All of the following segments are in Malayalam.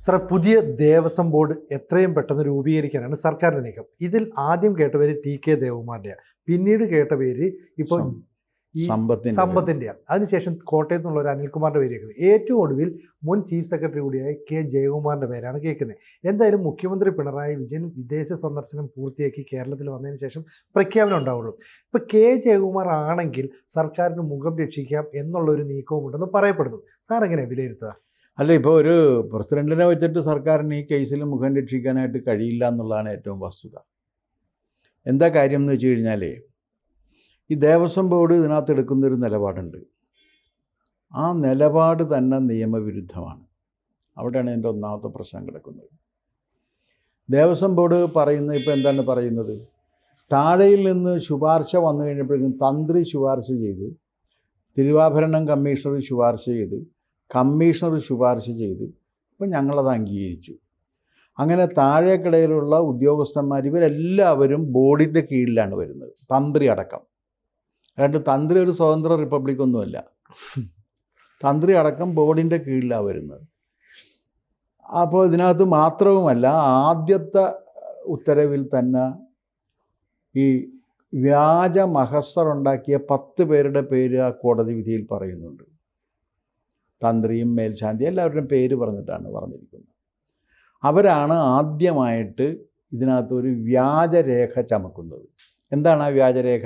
സാർ, പുതിയ ദേവസ്വം ബോർഡ് എത്രയും പെട്ടെന്ന് രൂപീകരിക്കാനാണ് സർക്കാരിൻ്റെ നീക്കം. ഇതിൽ ആദ്യം കേട്ട പേര് TK ദേവകുമാറിൻ്റെയാണ്, പിന്നീട് കേട്ട പേര് ഇപ്പോൾ ഈ സമ്പത്തിൻ്റെയാണ്. അതിനുശേഷം കോട്ടയത്ത് നിന്നുള്ള ഒരു അനിൽകുമാറിൻ്റെ പേര് കേൾക്കുന്നത്. ഏറ്റവും ഒടുവിൽ മുൻ ചീഫ് സെക്രട്ടറി കൂടിയായ K ജയകുമാറിൻ്റെ പേരാണ് കേൾക്കുന്നത്. എന്തായാലും മുഖ്യമന്ത്രി പിണറായി വിജയൻ വിദേശ സന്ദർശനം പൂർത്തിയാക്കി കേരളത്തിൽ വന്നതിന് ശേഷം പ്രഖ്യാപനം ഉണ്ടാവുള്ളൂ. ഇപ്പോൾ K ജയകുമാർ ആണെങ്കിൽ സർക്കാരിന് മുഖം രക്ഷിക്കാം എന്നുള്ളൊരു നീക്കവും ഉണ്ടെന്ന് പറയപ്പെടുന്നു. സാർ എങ്ങനെ വിലയിരുത്തുക? അല്ല, ഇപ്പോൾ ഒരു പ്രസിഡന്റിനെ വെച്ചിട്ട് സർക്കാരിന് ഈ കേസിൽ മുഖം രക്ഷിക്കാനായിട്ട് കഴിയില്ല എന്നുള്ളതാണ് ഏറ്റവും വസ്തുത. എന്താ കാര്യം എന്ന് വെച്ച് കഴിഞ്ഞാൽ, ഈ ദേവസ്വം ബോർഡ് ഇതിനകത്ത് എടുക്കുന്നൊരു നിലപാടുണ്ട്. ആ നിലപാട് തന്നെ നിയമവിരുദ്ധമാണ്. അവിടെയാണ് എൻ്റെ ഒന്നാമത്തെ പ്രശ്നം കിടക്കുന്നത്. ദേവസ്വം ബോർഡ് പറയുന്നത് ഇപ്പോൾ എന്താണ് പറയുന്നത്? താഴെയിൽ നിന്ന് ശുപാർശ വന്നു കഴിഞ്ഞപ്പോഴേക്കും തന്ത്രി ശുപാർശ ചെയ്ത്, തിരുവാഭരണം കമ്മീഷണർ ശുപാർശ ചെയ്ത്, കമ്മീഷണർ ശുപാർശ ചെയ്ത്, ഇപ്പം ഞങ്ങളത് അംഗീകരിച്ചു. അങ്ങനെ താഴേക്കിടയിലുള്ള ഉദ്യോഗസ്ഥന്മാർ ഇവരെല്ലാവരും ബോർഡിൻ്റെ കീഴിലാണ് വരുന്നത്, തന്ത്രി അടക്കം. തന്ത്രി ഒരു സ്വതന്ത്ര റിപ്പബ്ലിക്കൊന്നുമല്ല, തന്ത്രി അടക്കം ബോർഡിൻ്റെ കീഴിലാണ് വരുന്നത്. അപ്പോൾ ഇതിനകത്ത് മാത്രവുമല്ല, ആദ്യത്തെ ഉത്തരവിൽ തന്നെ ഈ വ്യാജ മഹസ്സർ ഉണ്ടാക്കിയ 10 പേരുടെ പേര് ആ കോടതി വിധിയിൽ പറയുന്നുണ്ട്. തന്ത്രിയും മേൽശാന്തി എല്ലാവരുടെയും പേര് പറഞ്ഞിട്ടാണ് പറഞ്ഞിരിക്കുന്നത്. അവരാണ് ആദ്യമായിട്ട് ഇതിനകത്തൊരു വ്യാജരേഖ ചമക്കുന്നത്. എന്താണ് ആ വ്യാജരേഖ?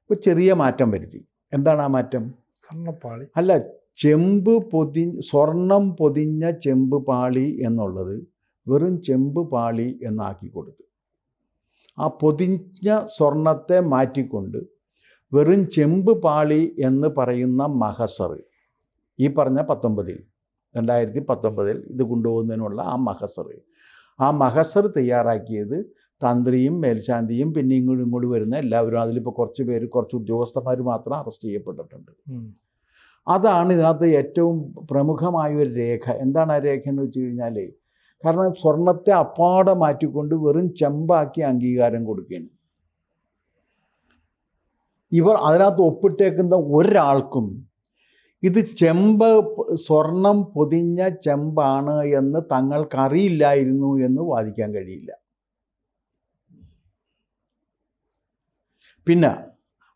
ഒരു ചെറിയ മാറ്റം വരുത്തി. എന്താണ് ആ മാറ്റം? സ്വർണ്ണപ്പാളി അല്ല, സ്വർണം പൊതിഞ്ഞ ചെമ്പ് പാളി എന്നുള്ളത് വെറും ചെമ്പ് പാളി എന്നാക്കി കൊടുത്തു. ആ പൊതിഞ്ഞ സ്വർണത്തെ മാറ്റിക്കൊണ്ട് വെറും ചെമ്പ് പാളി എന്ന് പറയുന്ന മഹസർ, ഈ പറഞ്ഞ 2019 ഇത് കൊണ്ടുപോകുന്നതിനുള്ള ആ മഹസർ തയ്യാറാക്കിയത് തന്ത്രിയും മേൽശാന്തിയും പിന്നെ ഇങ്ങോട്ട് വരുന്ന എല്ലാവരും. അതിലിപ്പോൾ കുറച്ച് ഉദ്യോഗസ്ഥന്മാർ മാത്രം അറസ്റ്റ് ചെയ്യപ്പെട്ടിട്ടുണ്ട്. അതാണ് ഇതിനകത്ത് ഏറ്റവും പ്രമുഖമായൊരു രേഖ. എന്താണ് ആ രേഖ എന്ന് വെച്ച് കഴിഞ്ഞാൽ, കാരണം സ്വർണത്തെ അപ്പാടെ മാറ്റിക്കൊണ്ട് വെറും ചെമ്പാക്കി അംഗീകാരം കൊടുക്കുകയാണ്. ഇവർ അതിനകത്ത് ഒപ്പിട്ടേക്കുന്ന ഒരാൾക്കും ഇത് സ്വർണം പൊതിഞ്ഞ ചെമ്പാണ് എന്ന് തങ്ങൾക്കറിയില്ലായിരുന്നു എന്ന് വാദിക്കാൻ കഴിയില്ല. പിന്നെ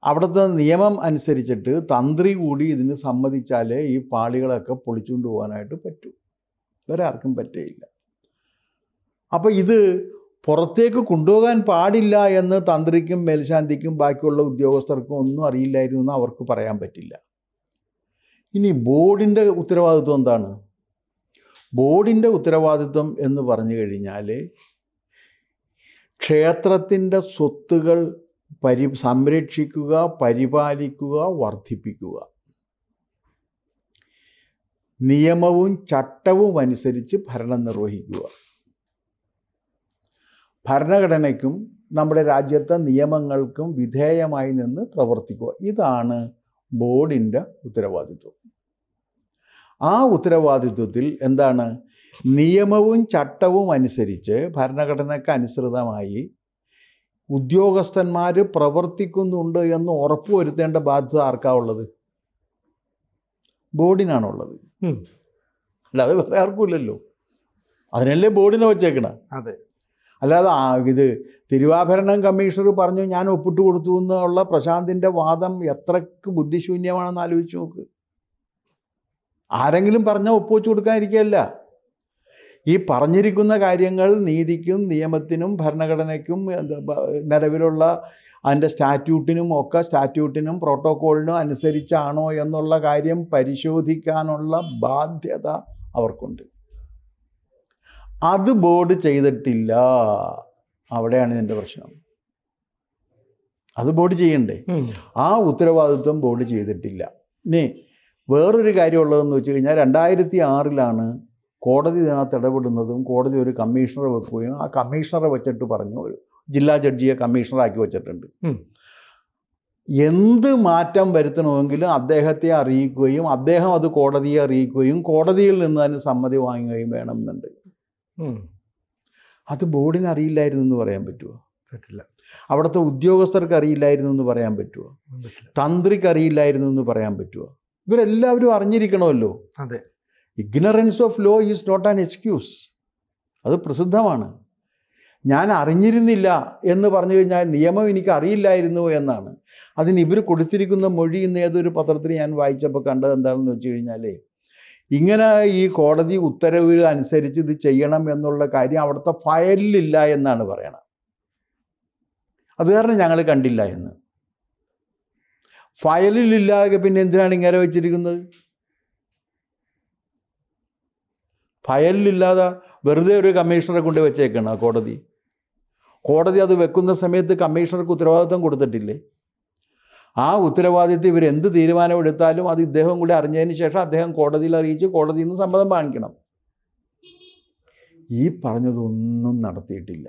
അവിടുത്തെ നിയമം അനുസരിച്ചിട്ട് തന്ത്രി കൂടി ഇതിന് സമ്മതിച്ചാലേ ഈ പാളികളൊക്കെ പൊളിച്ചുകൊണ്ട് പോകാനായിട്ട് പറ്റൂ, വേറെ ആർക്കും പറ്റുകയില്ല. അപ്പോൾ ഇത് പുറത്തേക്ക് കൊണ്ടുപോകാൻ പാടില്ല എന്ന് തന്ത്രിക്കും മേൽശാന്തിക്കും ബാക്കിയുള്ള ഉദ്യോഗസ്ഥർക്കും ഒന്നും അറിയില്ലായിരുന്നു എന്ന് അവർക്ക് പറയാൻ പറ്റില്ല. ഇനി ബോർഡിൻ്റെ ഉത്തരവാദിത്വം എന്താണ്? ബോർഡിൻ്റെ ഉത്തരവാദിത്വം എന്ന് പറഞ്ഞു കഴിഞ്ഞാൽ, ക്ഷേത്രത്തിൻ്റെ സ്വത്തുകൾ സംരക്ഷിക്കുക, പരിപാലിക്കുക, വർദ്ധിപ്പിക്കുക, നിയമവും ചട്ടവും അനുസരിച്ച് ഭരണം നിർവഹിക്കുക, ഭരണഘടനയ്ക്കും നമ്മുടെ രാജ്യത്തെ നിയമങ്ങൾക്കും വിധേയമായി നിന്ന് പ്രവർത്തിക്കുക. ഇതാണ് ബോർഡിൻ്റെ ഉത്തരവാദിത്വം. ആ ഉത്തരവാദിത്വത്തിൽ എന്താണ്? നിയമവും ചട്ടവും അനുസരിച്ച് ഭരണഘടനയ്ക്ക് അനുസൃതമായി ഉദ്യോഗസ്ഥന്മാർ പ്രവർത്തിക്കുന്നുണ്ട് എന്ന് ഉറപ്പുവരുത്തേണ്ട ബാധ്യത ആർക്കാ ഉള്ളത്? ബോർഡിനാണുള്ളത്. അല്ലാതെ വേറെ ആർക്കുമില്ലല്ലോ. അതിനല്ലേ ബോർഡിനെ വച്ചേക്കണ. അതെ. അല്ലാതെ ഇത് തിരുവാഭരണം കമ്മീഷണർ പറഞ്ഞു ഞാൻ ഒപ്പിട്ട് കൊടുത്തു എന്നുള്ള പ്രശാന്തിൻ്റെ വാദം എത്രക്ക് ബുദ്ധിശൂന്യമാണെന്ന് ആലോചിച്ച് നോക്ക്. ആരെങ്കിലും പറഞ്ഞാൽ ഒപ്പുവെച്ച് കൊടുക്കാതിരിക്കുകയല്ല. ഈ പറഞ്ഞിരിക്കുന്ന കാര്യങ്ങൾ നീതിക്കും നിയമത്തിനും ഭരണഘടനയ്ക്കും നിലവിലുള്ള അതിൻ്റെ സ്റ്റാറ്റ്യൂട്ടിനും പ്രോട്ടോക്കോളിനും അനുസരിച്ചാണോ എന്നുള്ള കാര്യം പരിശോധിക്കാനുള്ള ബാധ്യത അവർക്കുണ്ട്. അത് ബോർഡ് ചെയ്തിട്ടില്ല. അവിടെയാണ് ഇതിൻ്റെ പ്രശ്നം. അത് ബോർഡ് ചെയ്യണ്ടേ? ആ ഉത്തരവാദിത്വം ബോർഡ് ചെയ്തിട്ടില്ല. ഇനി വേറൊരു കാര്യമുള്ളതെന്ന് വെച്ച് കഴിഞ്ഞാൽ, 2006 കോടതി ഇതിനകത്ത് ഇടപെടുന്നതും കോടതി ഒരു കമ്മീഷണറെ വെക്കുകയും ആ കമ്മീഷണറെ വെച്ചിട്ട് പറഞ്ഞു, ജില്ലാ ജഡ്ജിയെ കമ്മീഷണറാക്കി വെച്ചിട്ടുണ്ട്, എന്ത് മാറ്റം വരുത്തണമെങ്കിലും അദ്ദേഹത്തെ അറിയിക്കുകയും അദ്ദേഹം അത് കോടതിയെ അറിയിക്കുകയും കോടതിയിൽ നിന്ന് തന്നെ സമ്മതി വാങ്ങുകയും വേണമെന്നുണ്ട്. അത് ബോർഡിന് അറിയില്ലായിരുന്നു എന്ന് പറയാൻ പറ്റുമോ? പറ്റില്ല. അവിടുത്തെ ഉദ്യോഗസ്ഥർക്ക് അറിയില്ലായിരുന്നു എന്ന് പറയാൻ പറ്റുമോ? തന്ത്രിക്ക് അറിയില്ലായിരുന്നു എന്ന് പറയാൻ പറ്റുമോ? ഇവരെല്ലാവരും അറിഞ്ഞിരിക്കണമല്ലോ. അതെ. Ignorance of law is not an excuse. അത് പ്രസിദ്ധമാണ്. ഞാൻ അറിഞ്ഞിരുന്നില്ല എന്ന് പറഞ്ഞു കഴിഞ്ഞാൽ നിയമം എനിക്ക് അറിയില്ലായിരുന്നു എന്നാണ്. അതിന് ഇവർ കൊടുത്തിരിക്കുന്ന മൊഴി ഇന്ന് ഏതൊരു പത്രത്തിൽ ഞാൻ വായിച്ചപ്പോൾ കണ്ടത് എന്താണെന്ന് വെച്ച് കഴിഞ്ഞാൽ, ഇങ്ങനെ ഈ കോടതി ഉത്തരവ് അനുസരിച്ച് ഇത് ചെയ്യണം എന്നുള്ള കാര്യം അവിടുത്തെ ഫയലിലില്ല എന്നാണ് പറയണത്. അത് കാരണം ഞങ്ങൾ കണ്ടില്ല എന്ന്. ഫയലിലില്ലാതെ പിന്നെ എന്തിനാണ് ഇങ്ങനെ വെച്ചിരിക്കുന്നത്? ഫയലിലില്ലാതെ വെറുതെ ഒരു കമ്മീഷണറെ കൊണ്ട് വെച്ചേക്കണം കോടതി. കോടതി അത് വെക്കുന്ന സമയത്ത് കമ്മീഷണർക്ക് ഉത്തരവാദിത്വം കൊടുത്തിട്ടില്ലേ? ആ ഉത്തരവാദിത്വം ഇവരെന്ത് തീരുമാനമെടുത്താലും അത് ഇദ്ദേഹം കൂടി അറിഞ്ഞതിന് ശേഷം അദ്ദേഹം കോടതിയിൽ അറിയിച്ച് കോടതിയിൽ നിന്ന് സമ്മതം വാങ്ങിക്കണം. ഈ പറഞ്ഞതൊന്നും നടത്തിയിട്ടില്ല.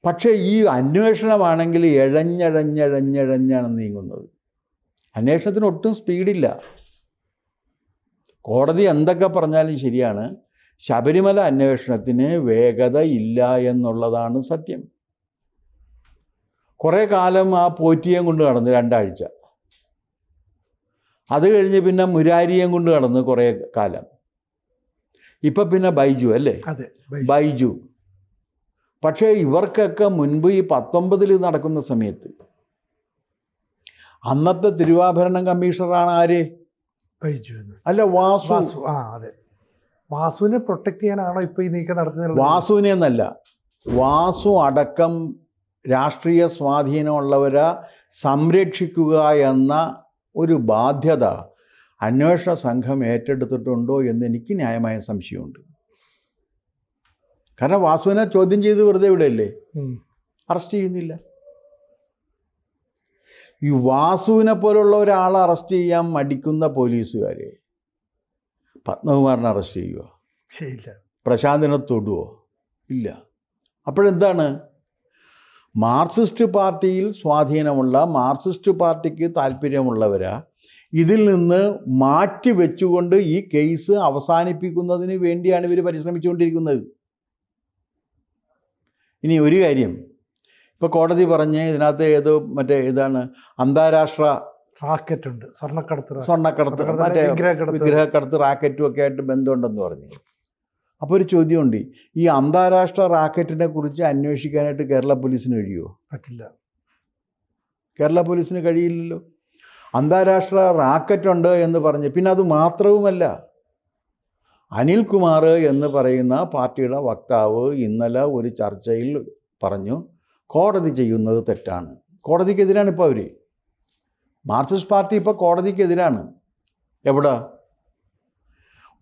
പക്ഷേ ഈ അന്വേഷണമാണെങ്കിൽ എഴഞ്ഞഴഞ്ഞഴഞ്ഞഴഞ്ഞാണ് നീങ്ങുന്നത്. അന്വേഷണത്തിന് ഒട്ടും സ്പീഡില്ല. കോടതി എന്തൊക്കെ പറഞ്ഞാലും ശരിയാണ്, ശബരിമല അന്വേഷണത്തിന് വേഗത ഇല്ല എന്നുള്ളതാണ് സത്യം. കുറേ കാലം ആ പോറ്റിയേയും കൊണ്ട് നടന്നു 2 ആഴ്ച. അത് കഴിഞ്ഞ് പിന്നെ മുരാരിയേയും കൊണ്ട് നടന്നു കുറേ കാലം. ഇപ്പം പിന്നെ ബൈജു അല്ലേ? അതെ, ബൈജു. പക്ഷേ ഇവർക്കൊക്കെ മുൻപ് ഈ 19 നടക്കുന്ന സമയത്ത് അന്നത്തെ തിരുവാഭരണം കമ്മീഷണറാണ് ആര്? ബൈജു അല്ല, വാസു. ആ അതെ, വാസുവിനെ പ്രൊട്ടക്ട് ചെയ്യാനാണോ ഇപ്പോൾ ഈ നീക്കം നടത്തുന്നത്? വാസുവിനെ എന്നല്ല, വാസു അടക്കം രാഷ്ട്രീയ സ്വാധീനമുള്ളവരെ സംരക്ഷിക്കുക എന്ന ഒരു ബാധ്യത അന്വേഷണ സംഘം ഏറ്റെടുത്തിട്ടുണ്ടോ എന്ന് എനിക്ക് ന്യായമായ സംശയമുണ്ട്. കാരണം വാസുവിനെ ചോദ്യം ചെയ്ത് വെറുതെ വിടല്ലേ, അറസ്റ്റ് ചെയ്യുന്നില്ല. ഈ വാസുവിനെ പോലുള്ള ഒരാളെ അറസ്റ്റ് ചെയ്യാൻ മടിക്കുന്ന പോലീസുകാരെ പത്മകുമാറിനെ അറസ്റ്റ് ചെയ്യുമോ? ശരിയില്ല. പ്രശാന്തിനെ തൊടുവോ? ഇല്ല. അപ്പോഴെന്താണ്? മാർക്സിസ്റ്റ് പാർട്ടിയിൽ സ്വാധീനമുള്ള, മാർക്സിസ്റ്റ് പാർട്ടിക്ക് താല്പര്യമുള്ളവരാ ഇതിൽ നിന്ന് മാറ്റി വെച്ചുകൊണ്ട് ഈ കേസ് അവസാനിപ്പിക്കുന്നതിന് വേണ്ടിയാണ് ഇവർ പരിശ്രമിച്ചുകൊണ്ടിരിക്കുന്നത്. ഇനി ഒരു കാര്യം, ഇപ്പോൾ കോടതി പറഞ്ഞ് ഇതിനകത്ത് ഏതോ മറ്റേ ഇതാണ് അന്താരാഷ്ട്ര റാക്കറ്റുണ്ട്, സ്വർണ്ണക്കടത്ത്, മറ്റേ വിഗ്രഹക്കടത്ത്, റാക്കറ്റും ഒക്കെ ആയിട്ട് ബന്ധമുണ്ടെന്ന് പറഞ്ഞു. അപ്പോൾ ഒരു ചോദ്യമുണ്ട്, ഈ അന്താരാഷ്ട്ര റാക്കറ്റിനെ കുറിച്ച് അന്വേഷിക്കാനായിട്ട് കേരള പോലീസിന് കഴിയുമോ? പറ്റില്ല. കേരള പോലീസിന് കഴിയില്ലല്ലോ. അന്താരാഷ്ട്ര റാക്കറ്റുണ്ട് എന്ന് പറഞ്ഞ്, പിന്നെ അത് മാത്രവുമല്ല, അനിൽകുമാർ എന്ന് പറയുന്ന പാർട്ടിയുടെ വക്താവ് ഇന്നലെ ഒരു ചർച്ചയിൽ പറഞ്ഞു കോടതി ചെയ്യുന്നത് തെറ്റാണ്. കോടതിക്കെതിരാണ് ഇപ്പോൾ അവർ. മാർക്സിസ്റ്റ് പാർട്ടി ഇപ്പോൾ കോടതിക്കെതിരാണ്. എവിടെ?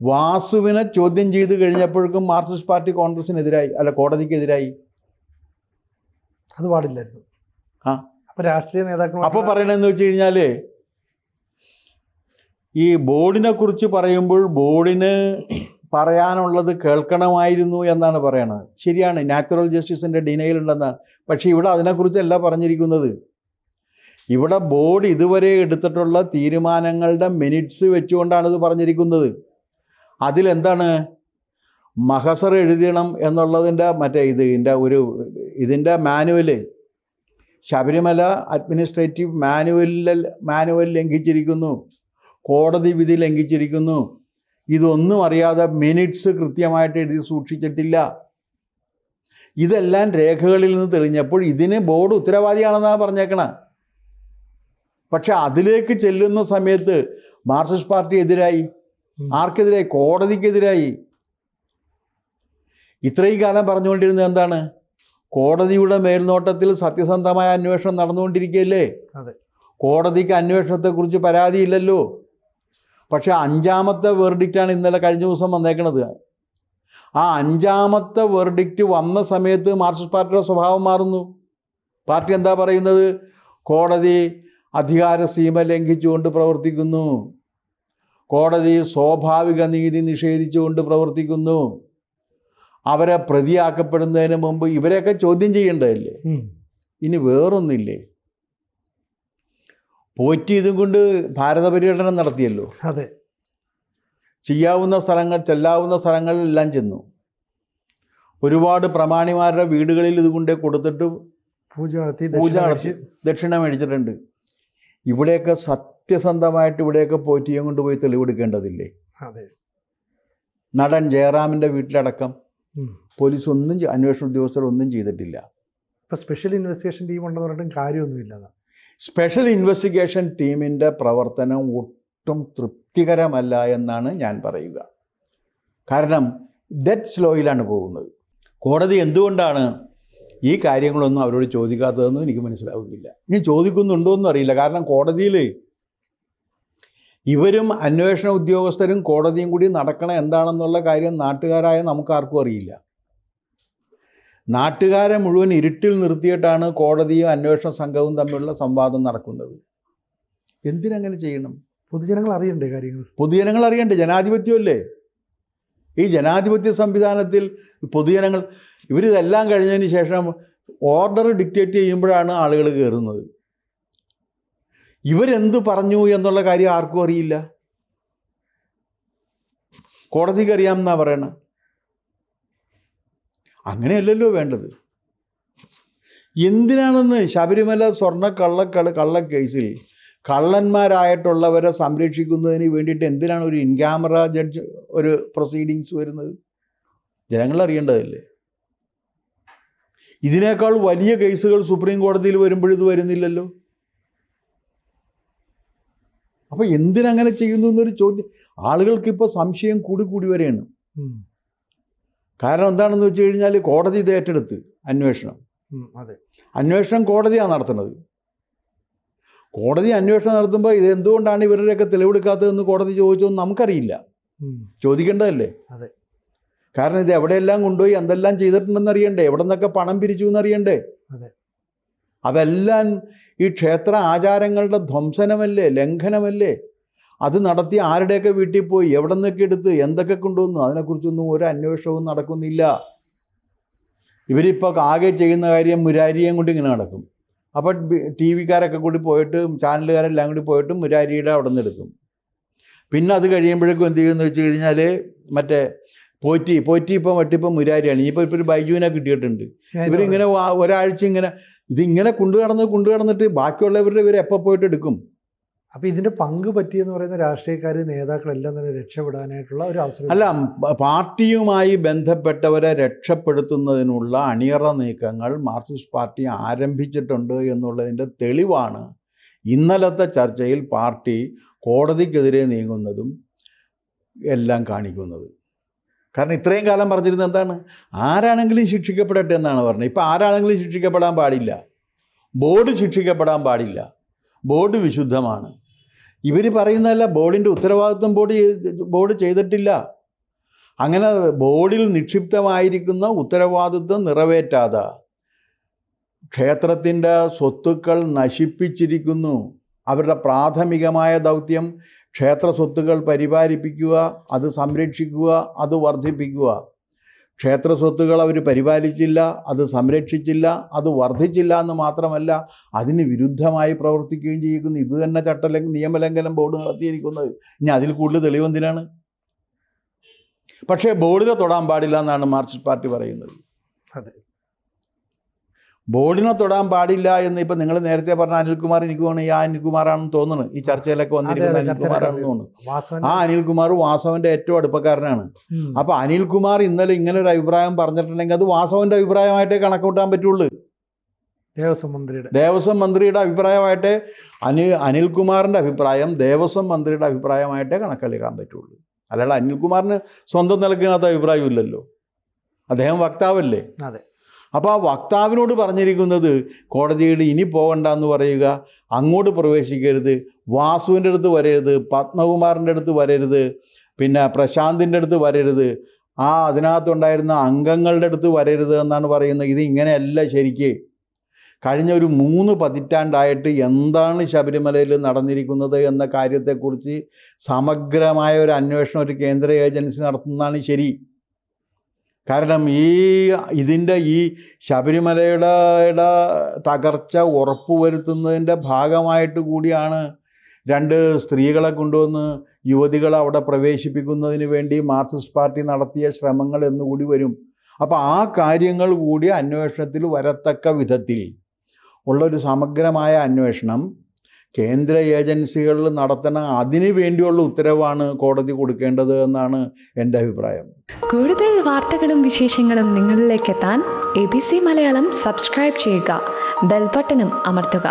വാസുവിനെ ചോദ്യം ചെയ്ത് കഴിഞ്ഞപ്പോഴേക്കും മാർക്സിസ്റ്റ് പാർട്ടി കോൺഗ്രസിനെതിരായി, അല്ല കോടതിക്കെതിരായി. അത് പാടില്ലായിരുന്നു. അപ്പോൾ രാഷ്ട്രീയ നേതാക്കൾ അപ്പോൾ പറയണമെന്ന് വെച്ച് കഴിഞ്ഞാൽ, ഈ ബോർഡിനെ കുറിച്ച് പറയുമ്പോൾ ബോർഡിന് പറയാനുള്ളത് കേൾക്കണമായിരുന്നു എന്നാണ് പറയണത്. ശരിയാണ്, നാച്ചുറൽ ജസ്റ്റിസിൻ്റെ ഡിനയിൽ ഉണ്ടെന്നാണ്. പക്ഷേ ഇവിടെ അതിനെക്കുറിച്ചല്ല പറഞ്ഞിരിക്കുന്നത്. ഇവിടെ ബോർഡ് ഇതുവരെ എടുത്തിട്ടുള്ള തീരുമാനങ്ങളുടെ മിനിറ്റ്സ് വെച്ചുകൊണ്ടാണ് ഇത് പറഞ്ഞിരിക്കുന്നത്. അതിലെന്താണ് മഹസർ എഴുതണം എന്നുള്ളതിൻ്റെ മറ്റേ ഇതിൻ്റെ മാനുവൽ, ശബരിമല അഡ്മിനിസ്ട്രേറ്റീവ് മാനുവൽ ലംഘിച്ചിരിക്കുന്നു, കോടതി വിധി ലംഘിച്ചിരിക്കുന്നു. ഇതൊന്നും അറിയാതെ മിനിറ്റ്സ് കൃത്യമായിട്ട് എഴുതി സൂക്ഷിച്ചിട്ടില്ല. ഇതെല്ലാം രേഖകളിൽ നിന്ന് തെളിഞ്ഞപ്പോൾ ഇതിന് ബോർഡ് ഉത്തരവാദിയാണെന്നാണ് പറഞ്ഞേക്കണത്. പക്ഷെ അതിലേക്ക് ചെല്ലുന്ന സമയത്ത് മാർക്സിസ്റ്റ് പാർട്ടി എതിരായി. ആർക്കെതിരായി? കോടതിക്കെതിരായി. ഇത്രയും കാലം പറഞ്ഞുകൊണ്ടിരുന്നത് എന്താണ്? കോടതിയുടെ മേൽനോട്ടത്തിൽ സത്യസന്ധമായ അന്വേഷണം നടന്നുകൊണ്ടിരിക്കുകയല്ലേ. കോടതിക്ക് അന്വേഷണത്തെക്കുറിച്ച് പരാതിയില്ലല്ലോ. പക്ഷെ 5ാമത്തെ വെർഡിക്റ്റാണ് ഇന്നലെ കഴിഞ്ഞ ദിവസം വന്നേക്കണത്. ആ 5ാമത്തെ വെർഡിക്റ്റ് വന്ന സമയത്ത് മാർക്സിസ്റ്റ് പാർട്ടിയുടെ സ്വഭാവം മാറുന്നു. പാർട്ടി എന്താ പറയുന്നത്? കോടതി അധികാര സീമ ലംഘിച്ചുകൊണ്ട് പ്രവർത്തിക്കുന്നു, കോടതി സ്വാഭാവിക നീതി നിഷേധിച്ചുകൊണ്ട് പ്രവർത്തിക്കുന്നു, അവരെ പ്രതിയാക്കപ്പെടുന്നതിന് മുമ്പ് ഇവരെയൊക്കെ ചോദ്യം ചെയ്യേണ്ടതല്ലേ. ഇനി വേറൊന്നില്ലേ, പോറ്റി ഇതും കൊണ്ട് ഭാരത പര്യടനം നടത്തിയല്ലോ. അതെ, ചെയ്യാവുന്ന സ്ഥലങ്ങൾ, ചെല്ലാവുന്ന സ്ഥലങ്ങളിലെല്ലാം ചെന്നു. ഒരുപാട് പ്രമാണിമാരുടെ വീടുകളിൽ ഇതുകൊണ്ട് കൊടുത്തിട്ട് പൂജ നടത്തി ദക്ഷിണ മേടിച്ചിട്ടുണ്ട്. ഇവിടെയൊക്കെ സത്യസന്ധമായിട്ട് ഇവിടെയൊക്കെ പോയിട്ട് കൊണ്ടുപോയി തെളിവെടുക്കേണ്ടതില്ലേ? അതെ. നടൻ ജയറാമിൻ്റെ വീട്ടിലടക്കം പോലീസ് ഒന്നും അന്വേഷണ ഉദ്യോഗസ്ഥർ ഒന്നും ചെയ്തിട്ടില്ല. ഇപ്പോൾ സ്പെഷ്യൽ ഇൻവെസ്റ്റിഗേഷൻ ടീം ഉണ്ടെന്ന് പറഞ്ഞിട്ടും കാര്യമൊന്നുമില്ല. സ്പെഷ്യൽ ഇൻവെസ്റ്റിഗേഷൻ ടീമിൻ്റെ പ്രവർത്തനം ഒട്ടും തൃപ്തികരമല്ല എന്നാണ് ഞാൻ പറയുക. കാരണം ഡെഡ് സ്ലോയിലാണ് പോകുന്നത്. കോടതി എന്തുകൊണ്ടാണ് ഈ കാര്യങ്ങളൊന്നും അവരോട് ചോദിക്കാത്തതെന്ന് എനിക്ക് മനസ്സിലാവുന്നില്ല. ഇനി ചോദിക്കുന്നുണ്ടോ എന്നും അറിയില്ല. കാരണം കോടതിയിൽ ഇവരും അന്വേഷണ ഉദ്യോഗസ്ഥരും കോടതിയും കൂടി നടക്കണ എന്താണെന്നുള്ള കാര്യം നാട്ടുകാരായ നമുക്കാർക്കും അറിയില്ല. നാട്ടുകാരെ മുഴുവൻ ഇരുട്ടിൽ നിർത്തിയിട്ടാണ് കോടതിയും അന്വേഷണ സംഘവും തമ്മിലുള്ള സംവാദം നടക്കുന്നത്. എന്തിനങ്ങനെ ചെയ്യണം? പൊതുജനങ്ങൾ അറിയണ്ടേ കാര്യങ്ങൾ? പൊതുജനങ്ങൾ അറിയണ്ടേ? ജനാധിപത്യമല്ലേ? ഈ ജനാധിപത്യ സംവിധാനത്തിൽ പൊതുജനങ്ങൾ ഇവരിതെല്ലാം കഴിഞ്ഞതിന് ശേഷം ഓർഡർ ഡിക്റ്റേറ്റ് ചെയ്യുമ്പോഴാണ് ആളുകൾ കയറുന്നത്. ഇവരെന്ത് പറഞ്ഞു എന്നുള്ള കാര്യം ആർക്കും അറിയില്ല. കോടതിക്ക് അറിയാമെന്നാണ് പറയണത്. അങ്ങനെയല്ലല്ലോ വേണ്ടത്. എന്തിനാണെന്ന് ശബരിമല സ്വർണ്ണ കള്ളക്കേസിൽ കള്ളന്മാരായിട്ടുള്ളവരെ സംരക്ഷിക്കുന്നതിന് വേണ്ടിയിട്ട് എന്തിനാണ് ഒരു ഇൻ ക്യാമറ ജഡ്ജ് ഒരു പ്രൊസീഡിങ്സ് വരുന്നത്? ജനങ്ങൾ അറിയേണ്ടതല്ലേ? ഇതിനേക്കാൾ വലിയ കേസുകൾ സുപ്രീം കോടതിയിൽ വരുമ്പോഴിത് വരുന്നില്ലല്ലോ. അപ്പോൾ എന്തിനങ്ങനെ ചെയ്യുന്നു എന്നൊരു ചോദ്യം ആളുകൾക്കിപ്പോൾ സംശയം കൂടി വരെയാണ്. കാരണം എന്താണെന്ന് വെച്ച് കഴിഞ്ഞാൽ കോടതി ഇത് ഏറ്റെടുത്ത് അന്വേഷണം. അതെ, അന്വേഷണം കോടതിയാണ് നടത്തുന്നത്. കോടതി അന്വേഷണം നടത്തുമ്പോൾ ഇത് എന്തുകൊണ്ടാണ് ഇവരുടെയൊക്കെ തെളിവെടുക്കാത്തതെന്ന് കോടതി ചോദിച്ചതെന്ന് നമുക്കറിയില്ല. ചോദിക്കേണ്ടതല്ലേ? അതെ. കാരണം ഇത് എവിടെയെല്ലാം കൊണ്ടുപോയി എന്തെല്ലാം ചെയ്തിട്ടുണ്ടെന്ന് അറിയണ്ടേ? എവിടെ നിന്നൊക്കെ പണം പിരിച്ചു എന്നറിയണ്ടേ? അതെ. അതെല്ലാം ഈ ക്ഷേത്ര ആചാരങ്ങളുടെ ധ്വംസനമല്ലേ, ലംഘനമല്ലേ? അത് നടത്തി ആരുടെയൊക്കെ വീട്ടിൽ പോയി എവിടെ നിന്നൊക്കെ എടുത്ത് എന്തൊക്കെ കൊണ്ടുവന്നു അതിനെക്കുറിച്ചൊന്നും ഒരു അന്വേഷണവും നടക്കുന്നില്ല. ഇവരിപ്പോൾ ആകെ ചെയ്യുന്ന കാര്യം മുരാരിയെയും കൊണ്ട് ഇങ്ങനെ നടക്കും. അപ്പോൾ ടി വിക്കാരൊക്കെ കൂടി പോയിട്ട് ചാനലുകാരെല്ലാം കൂടി പോയിട്ട് മുരാരിയുടെ അവിടെ നിന്ന് എടുക്കും. പിന്നെ അത് കഴിയുമ്പോഴേക്കും എന്ത് ചെയ്യുമെന്ന് വെച്ച് കഴിഞ്ഞാൽ മറ്റേ പോറ്റി ഇപ്പം വെട്ടിപ്പം മുരാരിയാണ്. ഇനിയിപ്പോൾ ഒരു ബൈജുവിനെ കിട്ടിയിട്ടുണ്ട്. ഇവരിങ്ങനെ ഒരാഴ്ച ഇതിങ്ങനെ കൊണ്ടുകടന്നിട്ട് ബാക്കിയുള്ളവരുടെ ഇവർ എപ്പോൾ പോയിട്ട് എടുക്കും. അപ്പോൾ ഇതിൻ്റെ പങ്ക് പറ്റിയെന്ന് പറയുന്ന രാഷ്ട്രീയക്കാർ നേതാക്കളെല്ലാം തന്നെ രക്ഷപ്പെടാനായിട്ടുള്ള ഒരു അവസരം. അല്ല, പാർട്ടിയുമായി ബന്ധപ്പെട്ടവരെ രക്ഷപ്പെടുത്തുന്നതിനുള്ള അണിയറ നീക്കങ്ങൾ മാർക്സിസ്റ്റ് പാർട്ടി ആരംഭിച്ചിട്ടുണ്ട് എന്നുള്ളതിൻ്റെ തെളിവാണ് ഇന്നലത്തെ ചർച്ചയിൽ പാർട്ടി കോടതിക്കെതിരെ നീങ്ങുന്നതും എല്ലാം കാണിക്കുന്നത്. കാരണം ഇത്രയും കാലം പറഞ്ഞിരുന്നത് എന്താണ്? ആരാണെങ്കിലും ശിക്ഷിക്കപ്പെടട്ടെ എന്നാണ് പറഞ്ഞത്. ഇപ്പോൾ ആരാണെങ്കിലും ശിക്ഷിക്കപ്പെടാൻ പാടില്ല. ബോർഡ് ശിക്ഷിക്കപ്പെടാൻ പാടില്ല. ബോർഡ് വിശുദ്ധമാണ്. ഇവർ പറയുന്നതല്ല, ബോർഡിൻ്റെ ഉത്തരവാദിത്വം ബോർഡ് ചെയ്തിട്ടില്ല. അങ്ങനെ ബോർഡിൽ നിക്ഷിപ്തമായിരിക്കുന്ന ഉത്തരവാദിത്വം നിറവേറ്റാതെ ക്ഷേത്രത്തിൻ്റെ സ്വത്തുക്കൾ നശിപ്പിച്ചിരിക്കുന്നു. അവരുടെ പ്രാഥമികമായ ദൗത്യം ക്ഷേത്ര സ്വത്തുക്കൾ പരിപാലിപ്പിക്കുക, അത് സംരക്ഷിക്കുക, അത് വർദ്ധിപ്പിക്കുക. ക്ഷേത്ര സ്വത്തുകൾ അവർ പരിപാലിച്ചില്ല, അത് സംരക്ഷിച്ചില്ല, അത് വർദ്ധിച്ചില്ല എന്ന് മാത്രമല്ല അതിന് വിരുദ്ധമായി പ്രവർത്തിക്കുകയും ചെയ്യുന്നു. ഇത് തന്നെ നിയമലംഘനം ബോർഡ് നടത്തിയിരിക്കുന്നത്. ഇനി അതിൽ കൂടുതൽ തെളിവെന്തിനാണ്? പക്ഷേ ബോർഡിനെ തൊടാൻ പാടില്ല എന്നാണ് മാർക്സിസ്റ്റ് പാർട്ടി പറയുന്നത്. അതെ, ബോർഡിനെ തൊടാൻ പാടില്ല എന്ന് ഇപ്പം നിങ്ങൾ നേരത്തെ പറഞ്ഞ അനിൽകുമാർ, എനിക്ക് തോന്നുന്നു ആ അനിൽകുമാറാണെന്ന് തോന്നുന്നു ഈ ചർച്ചയിലൊക്കെ വന്നിരിക്കുന്ന അനിൽകുമാറാണെന്ന് തോന്നുന്നു. ആ അനിൽകുമാർ വാസവന്റെ ഏറ്റവും അടുപ്പക്കാരനാണ്. അപ്പൊ അനിൽകുമാർ ഇന്നലെ ഇങ്ങനെ ഒരു അഭിപ്രായം പറഞ്ഞിട്ടുണ്ടെങ്കിൽ അത് വാസവന്റെ അഭിപ്രായമായിട്ടേ കണക്കൂട്ടാൻ പറ്റുള്ളൂ. ദേവസ്വം മന്ത്രിയുടെ അഭിപ്രായമായിട്ടേ അനിൽകുമാറിന്റെ അഭിപ്രായം ദേവസ്വം മന്ത്രിയുടെ അഭിപ്രായമായിട്ടേ കണക്കെടുക്കാൻ പറ്റുള്ളൂ. അല്ലാതെ അനിൽകുമാറിന് സ്വന്തം നിലയ്ക്കകത്ത് അഭിപ്രായമില്ലല്ലോ. അദ്ദേഹം വക്താവല്ലേ. അതെ. അപ്പോൾ ആ വക്താവിനോട് പറഞ്ഞിരിക്കുന്നത് കോടതിയിൽ ഇനി പോകണ്ടെന്ന് പറയുക, അങ്ങോട്ട് പ്രവേശിക്കരുത്, വാസുവിൻ്റെ അടുത്ത് വരരുത്, പത്മകുമാറിൻ്റെ അടുത്ത് വരരുത്, പിന്നെ പ്രശാന്തിൻ്റെ അടുത്ത് വരരുത്, അതിനകത്തുണ്ടായിരുന്ന അംഗങ്ങളുടെ അടുത്ത് വരരുത് എന്നാണ് പറയുന്നത്. ഇത് ഇങ്ങനെയല്ല. ശരിക്ക് കഴിഞ്ഞ ഒരു 3 പതിറ്റാണ്ടായിട്ട് എന്താണ് ശബരിമലയിൽ നടന്നിരിക്കുന്നത് എന്ന കാര്യത്തെക്കുറിച്ച് സമഗ്രമായ ഒരു അന്വേഷണം ഒരു കേന്ദ്ര ഏജൻസി നടത്തുന്നതാണ് ശരി. കാരണം ഇതിൻ്റെ ഈ ശബരിമലയുടെ തകർച്ച ഉറപ്പുവരുത്തുന്നതിൻ്റെ ഭാഗമായിട്ട് കൂടിയാണ് 2 സ്ത്രീകളെ കൊണ്ടുവന്ന് യുവതികളെ അവിടെ പ്രവേശിപ്പിക്കുന്നതിന് വേണ്ടി മാർക്സിസ്റ്റ് പാർട്ടി നടത്തിയ ശ്രമങ്ങൾ എന്നുകൂടി വരും. അപ്പോൾ ആ കാര്യങ്ങൾ കൂടി അന്വേഷണത്തിൽ വരത്തക്ക വിധത്തിൽ ഉള്ളൊരു സമഗ്രമായ അന്വേഷണം കേന്ദ്ര ഏജൻസികളിൽ നടത്തണം, അതിന് വേണ്ടിയുള്ള ഉത്തരവാണ് കോടതി കൊടുക്കേണ്ടത് എന്നാണ് എൻ്റെ അഭിപ്രായം. കൂടുതൽ വാർത്തകളും വിശേഷങ്ങളും നിങ്ങളിലേക്ക് എത്താൻ ABC മലയാളം സബ്സ്ക്രൈബ് ചെയ്യുക, ബെൽ ബട്ടണും അമർത്തുക.